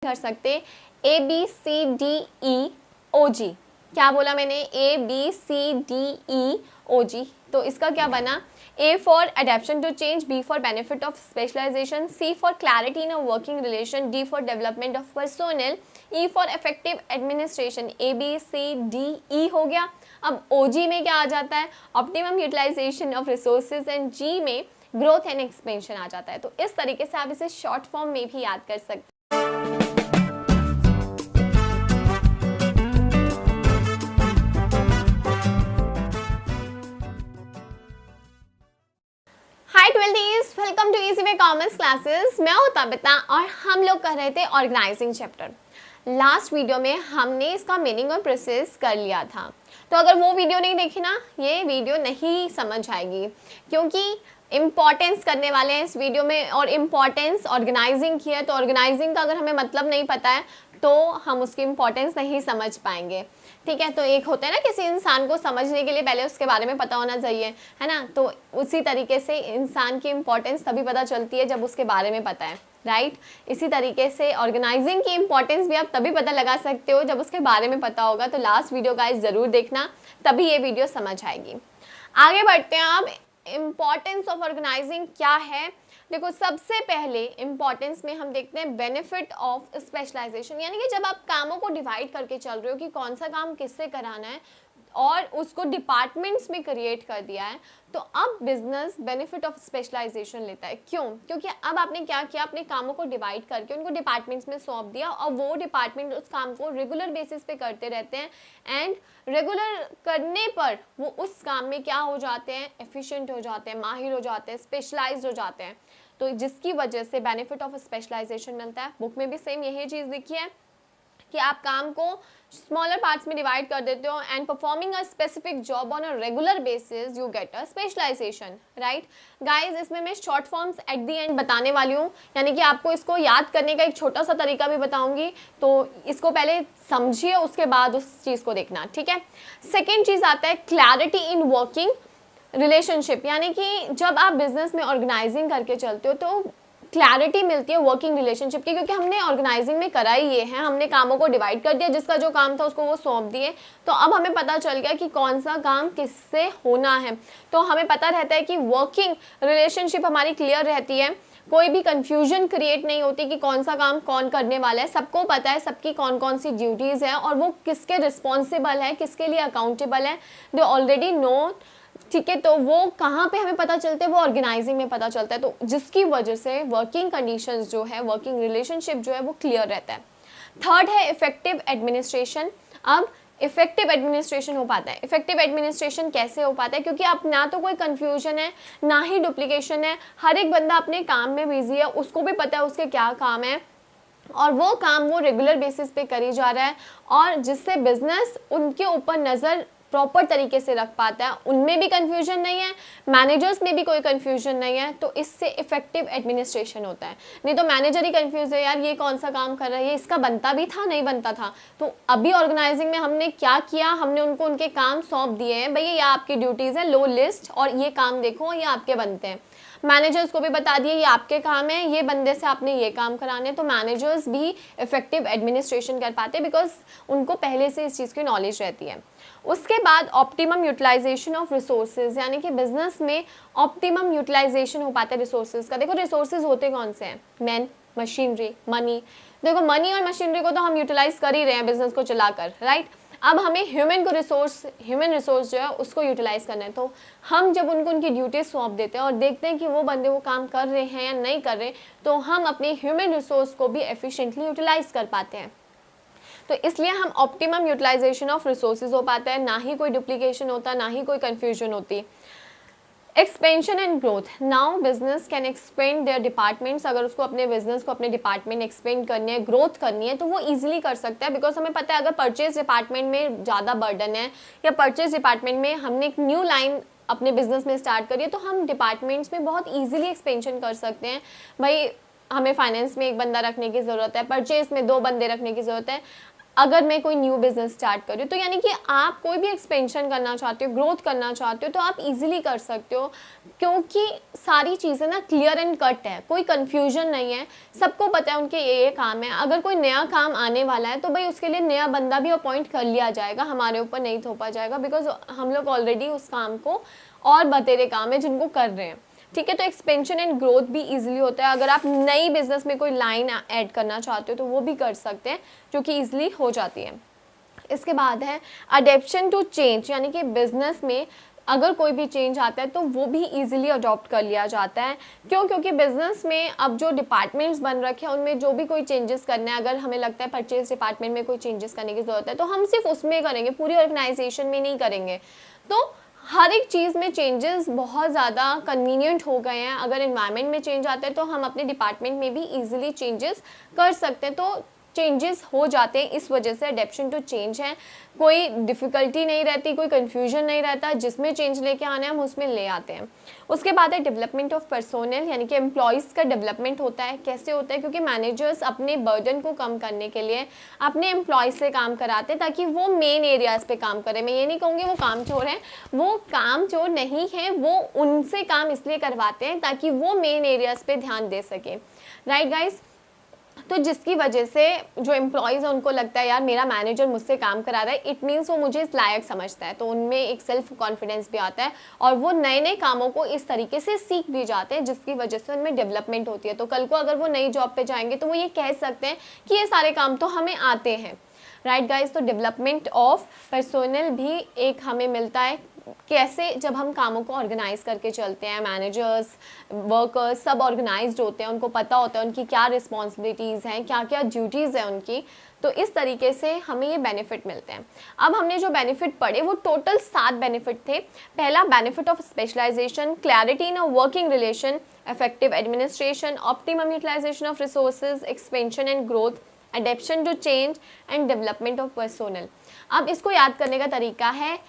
कर सकते ABCDEOG। क्या बोला मैंने? ABCDEOG। तो इसका क्या बना? A for adaptation to change, B for benefit of specialization, C for clarity in a working relation, D for development of personnel, E for effective administration। ABCDE हो गया। अब OG में क्या आ जाता है? Optimum utilisation of resources and G में growth and expansion आ जाता है। तो इस तरीके से आप इसे शॉर्ट फॉर्म में भी याद कर सकते हैं। Hi twelfthies, welcome to easy way commerce classes. मैं हूं तबिता और हम लोग कर रहे थे ऑर्गेनाइजिंग चैप्टर। लास्ट वीडियो में हमने इसका मीनिंग और प्रोसेस कर लिया था। तो अगर वो वीडियो नहीं देखी ना, ये वीडियो नहीं समझ आएगी, क्योंकि इम्पॉर्टेंस करने वाले हैं इस वीडियो में। और इम्पॉर्टेंस ऑर्गेनाइजिंग की है, तो ऑर्गेनाइजिंग का अगर हमें मतलब नहीं पता है तो हम उसकी इम्पॉर्टेंस नहीं समझ पाएंगे। ठीक है, तो एक होता है ना, किसी इंसान को समझने के लिए पहले उसके बारे में पता होना चाहिए, है ना। तो उसी तरीके से इंसान की इम्पोर्टेंस तभी पता चलती है जब उसके बारे में पता है, राइट। इसी तरीके से ऑर्गेनाइजिंग की इम्पोर्टेंस भी आप तभी पता लगा सकते हो जब उसके बारे में पता होगा। तो लास्ट वीडियो गाइस ज़रूर देखना, तभी ये वीडियो समझ आएगी। आगे बढ़ते हैं। अब इम्पॉर्टेंस ऑफ ऑर्गेनाइजिंग क्या है? देखो, सबसे पहले इम्पॉर्टेंस में हम देखते हैं बेनिफिट ऑफ स्पेशलाइजेशन, यानी कि जब आप कामों को डिवाइड करके चल रहे हो कि कौन सा काम किससे कराना है और उसको डिपार्टमेंट्स में क्रिएट कर दिया है, तो अब बिजनेस बेनिफिट ऑफ स्पेशलाइजेशन लेता है। क्यों? क्योंकि अब आपने क्या किया, अपने कामों को डिवाइड करके उनको डिपार्टमेंट्स में सौंप दिया और वो डिपार्टमेंट उस काम को रेगुलर बेसिस पे करते रहते हैं। एंड रेगुलर करने पर वो उस काम में क्या हो जाते हैं? एफिशिएंट हो जाते हैं, माहिर हो जाते हैं, स्पेशलाइज्ड हो जाते हैं। तो जिसकी वजह से बेनिफिट ऑफ स्पेशलाइजेशन मिलता है। बुक में भी सेम यही चीज़ लिखी है कि आप काम को स्मॉलर पार्ट्स में डिवाइड कर देते हो and performing a specific job on a regular basis you get a specialisation, right guys. इसमें मैं short forms at the end बताने वाली हूँ, यानी कि आपको इसको याद करने का एक छोटा सा तरीका भी बताऊंगी। तो इसको पहले समझिए, उसके बाद उस चीज़ को देखना, ठीक है। सेकेंड चीज़ आता है क्लैरिटी इन वर्किंग रिलेशनशिप, यानी कि जब आप बिजनेस में ऑर्गेनाइजिंग करके चलते हो तो क्लैरिटी मिलती है वर्किंग रिलेशनशिप की, क्योंकि हमने ऑर्गेनाइजिंग में करा ही ये है, हमने कामों को डिवाइड कर दिया, जिसका जो काम था उसको वो सौंप दिए। तो अब हमें पता चल गया कि कौन सा काम किससे होना है। तो हमें पता रहता है कि वर्किंग रिलेशनशिप हमारी क्लियर रहती है, कोई भी कंफ्यूजन क्रिएट नहीं होती कि कौन सा काम कौन करने वाला है। सबको पता है सबकी कौन कौन सी ड्यूटीज़ हैं और वो किसके रिस्पॉन्सिबल है, किसके लिए अकाउंटेबल है, दे ऑलरेडी नो, ठीक है। तो वो कहाँ पे हमें पता चलते हैं? वो ऑर्गेनाइजिंग में पता चलता है। तो जिसकी वजह से वर्किंग कंडीशंस जो है, वर्किंग रिलेशनशिप जो है वो क्लियर रहता है। थर्ड है इफेक्टिव एडमिनिस्ट्रेशन। अब इफेक्टिव एडमिनिस्ट्रेशन हो पाता है। इफेक्टिव एडमिनिस्ट्रेशन कैसे हो पाता है? क्योंकि अब ना तो कोई कन्फ्यूजन है, ना ही डुप्लीकेशन है। हर एक बंदा अपने काम में बिजी है, उसको भी पता है उसके क्या काम है और वो काम वो रेगुलर बेसिस पे करी जा रहा है, और जिससे बिजनेस उनके ऊपर नज़र प्रॉपर तरीके से रख पाता है। उनमें भी कंफ्यूजन नहीं है, मैनेजर्स में भी कोई कंफ्यूजन नहीं है। तो इससे इफेक्टिव एडमिनिस्ट्रेशन होता है। नहीं तो मैनेजर ही कंफ्यूज है, यार ये कौन सा काम कर रहा है, ये इसका बनता भी था, नहीं बनता था। तो अभी ऑर्गेनाइजिंग में हमने क्या किया, हमने उनको उनके काम सौंप दिए हैं, भैया ये आपकी ड्यूटीज़ है, लो लिस्ट, और ये काम देखो, ये आपके बनते हैं। मैनेजर्स को भी बता दिए ये आपके काम है, ये बंदे से आपने ये काम कराने। तो मैनेजर्स भी इफेक्टिव एडमिनिस्ट्रेशन कर पाते हैं बिकॉज उनको पहले से इस चीज़ की नॉलेज रहती है। उसके बाद ऑप्टिमम यूटिलाइजेशन ऑफ रिसोर्सेज, यानी कि बिजनेस में ऑप्टिमम यूटिलाइजेशन हो पाता है रिसोर्सेज का। देखो रिसोर्सेज होते कौन से हैं? Man, machinery, money. देखो मनी और मशीनरी को तो हम यूटिलाइज कर ही रहे हैं बिजनेस को चलाकर, राइट। अब हमें ह्यूमन रिसोर्स जो है उसको यूटिलाइज करना है। तो हम जब उनको उनकी ड्यूटीज सौंप देते हैं और देखते हैं कि वो बंदे वो काम कर रहे हैं या नहीं कर रहे, तो हम अपने ह्यूमन रिसोर्स को भी एफिशिएंटली यूटिलाइज कर पाते हैं। तो इसलिए हम ऑप्टिमम यूटिलाइजेशन ऑफ रिसोर्सेज हो पाता है, ना ही कोई डुप्लीकेशन होता, ना ही कोई कन्फ्यूजन होती। Expansion and growth. Now business can expand their departments. अगर उसको अपने बिजनेस को अपने डिपार्टमेंट एक्सपेंड करनी है, ग्रोथ करनी है, तो वो इजीली कर सकता है। बिकॉज हमें पता है अगर परचेज डिपार्टमेंट में ज़्यादा बर्डन है या परचेज डिपार्टमेंट में हमने एक न्यू लाइन अपने बिजनेस में स्टार्ट करी है, तो हम डिपार्टमेंट्स में बहुत ईजिली एक्सपेंशन कर सकते हैं। भाई हमें फाइनेंस में एक बंदा रखने की ज़रूरत है, परचेज में 2 बंदे रखने की ज़रूरत है, अगर मैं कोई न्यू बिजनेस स्टार्ट कर रही हूँ, तो यानी कि आप कोई भी एक्सपेंशन करना चाहते हो, ग्रोथ करना चाहते हो, तो आप इजीली कर सकते हो, क्योंकि सारी चीज़ें ना क्लियर एंड कट है, कोई कंफ्यूजन नहीं है, सबको पता है उनके ये काम है। अगर कोई नया काम आने वाला है तो भाई उसके लिए नया बंदा भी अपॉइंट कर लिया जाएगा, हमारे ऊपर नहीं थोपा जाएगा, बिकॉज हम लोग ऑलरेडी उस काम को और बतेरे काम है जिनको कर रहे हैं, ठीक है। तो एक्सपेंशन एंड ग्रोथ भी इजीली होता है। अगर आप नई बिजनेस में कोई लाइन ऐड करना चाहते हो तो वो भी कर सकते हैं, जो कि इजीली हो जाती है। इसके बाद है अडेप्शन टू चेंज, यानी कि बिजनेस में अगर कोई भी चेंज आता है तो वो भी इजीली अडॉप्ट कर लिया जाता है। क्यों? क्योंकि बिजनेस में अब जो डिपार्टमेंट्स बन रखे हैं उनमें जो भी कोई चेंजेस करना है, अगर हमें लगता है परचेज डिपार्टमेंट में कोई चेंजेस करने की ज़रूरत है तो हम सिर्फ उसमें करेंगे, पूरी ऑर्गेनाइजेशन में नहीं करेंगे। तो हर एक चीज़ में चेंजेस बहुत ज़्यादा कन्वीनियंट हो गए हैं। अगर एनवायरनमेंट में चेंज आता है तो हम अपने डिपार्टमेंट में भी ईजिली चेंजेस कर सकते हैं। तो चेंजेस हो जाते हैं, इस वजह से अडेप्शन टू चेंज है। कोई डिफ़िकल्टी नहीं रहती, कोई कन्फ्यूजन नहीं रहता, जिसमें चेंज लेके आना है हम उसमें ले आते हैं। उसके बाद है डेवलपमेंट ऑफ पर्सोनल, यानी कि एम्प्लॉयज़ का डेवलपमेंट होता है। कैसे होता है? क्योंकि मैनेजर्स अपने बर्डन को कम करने के लिए अपने एम्प्लॉयज़ से काम कराते हैं ताकि वो मेन एरियाज़ पे काम करें। मैं ये नहीं कहूँगी वो कामचोर हैं, वो कामचोर नहीं है, वो उनसे काम इसलिए करवाते हैं ताकि वो मेन एरियाज़ पे ध्यान दे सकें, राइट गाइज। तो जिसकी वजह से जो एम्प्लॉयज़ हैं उनको लगता है यार मेरा मैनेजर मुझसे काम करा रहा है, इट मीन्स वो मुझे इस लायक समझता है, तो उनमें एक सेल्फ कॉन्फिडेंस भी आता है और वो नए नए कामों को इस तरीके से सीख भी जाते हैं, जिसकी वजह से उनमें डेवलपमेंट होती है। तो कल को अगर वो नई जॉब पे जाएंगे तो वो ये कह सकते हैं कि ये सारे काम तो हमें आते हैं, राइट गाइज। तो डेवलपमेंट ऑफ पर्सोनल भी एक हमें मिलता है। कैसे? जब हम कामों को ऑर्गेनाइज करके चलते हैं, मैनेजर्स, वर्कर्स सब ऑर्गेनाइज्ड होते हैं, उनको पता होता है उनकी क्या रिस्पॉन्सिबिलिटीज़ हैं, क्या क्या ड्यूटीज़ हैं उनकी, तो इस तरीके से हमें ये बेनिफिट मिलते हैं। अब हमने जो बेनिफिट पढ़े वो टोटल 7 बेनिफिट थे। पहला, benefit of specialisation, clarity in a working relation, effective administration, optimum utilisation of resources, expansion and growth, adaption to change and development of personnel. अब इसको याद करने का तरीका है,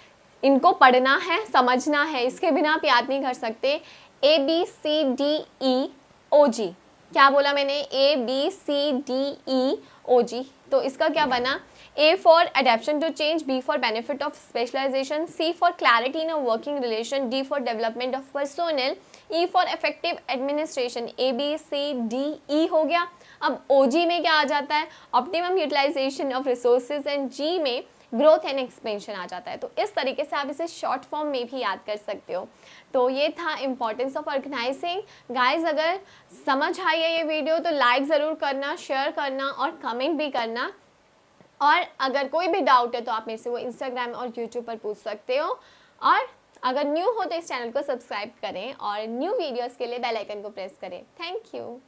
इनको पढ़ना है, समझना है, इसके बिना आप याद नहीं कर सकते। ABCDEOG, क्या बोला मैंने? ABCDEOG। तो इसका क्या बना? A for adaption to change, B for benefit of specialisation, C for clarity in a working relation, D for development of personnel, E for effective administration. ABCDE हो गया। अब OG में क्या आ जाता है? Optimum utilisation of resources, and G में growth and expansion आ जाता है। तो इस तरीके से आप इसे शॉर्ट फॉर्म में भी याद कर सकते हो। तो ये था इम्पॉर्टेंस ऑफ ऑर्गेनाइजिंग। गाइज अगर समझ आई है ये वीडियो तो लाइक ज़रूर करना, शेयर करना और कमेंट भी करना। और अगर कोई भी डाउट है तो आप मेरे से वो इंस्टाग्राम और यूट्यूब पर पूछ सकते हो। और अगर न्यू हो तो इस चैनल को सब्सक्राइब करें और न्यू वीडियोज़ के लिए बेल आइकन को प्रेस करें। Thank you.